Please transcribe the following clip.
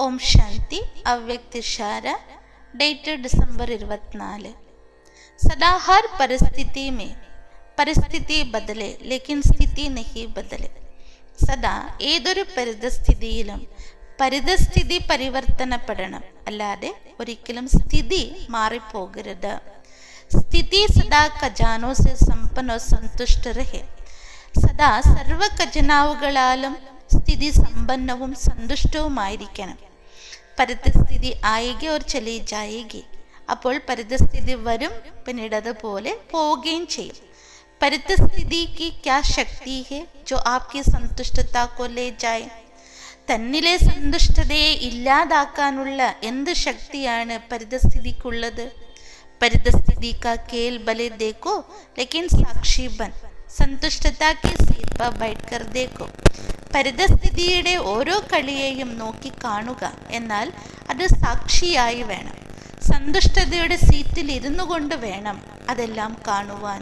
Om Shanti. अव्यक्तिशार dated दिसंबर 24। सदा हर परिस्थिति में परिस्थिति बदले लेकिन स्थिति नहीं बदले। സദാ ഏതൊരു പരിതസ്ഥിതിയിലും പരിതസ്ഥിതി പരിവർത്തനപ്പെടണം, അല്ലാതെ ഒരിക്കലും സ്ഥിതി മാറിപ്പോകരുത്. സ്ഥിതി സദാ ഖജാനോ സെ സമ്പന്നോ സന്തുഷ്ട രഹെ. സദാ സർവ ഖജനാവുകളാലും സ്ഥിതി സമ്പന്നവും സന്തുഷ്ടവുമായിരിക്കണം. പരിതസ്ഥിതി ആയേഗി और चली जाएगी. അപ്പോൾ പരിതസ്ഥിതി വരും, പിന്നീട് അതുപോലെ പോവുകയും ചെയ്യും. പരിതസ്ഥിതി की क्या शक्ति है जो आपकी संतुष्टता को ले जाए. തന്നിലെ സന്തുഷ്ടതയെ ഇല്ലാതാക്കാനുള്ള എന്ത് ശക്തിയാണ് പരിതസ്ഥിതിക്കുള്ളത്? പരിതസ്ഥിതി का खेल भले देखो लेकिन साक्षी बन. സന്തുഷ്ടത की सीट पर बैठकर देखो. പരിതസ്ഥിതിയുടെ ഓരോ കളിയെയും നോക്കി കാണുക, എന്നാൽ അത് സാക്ഷിയായി വേണം. സന്തുഷ്ടതയുടെ സീറ്റിൽ ഇരുന്നു കൊണ്ട് വേണം അതെല്ലാം കാണുവാൻ.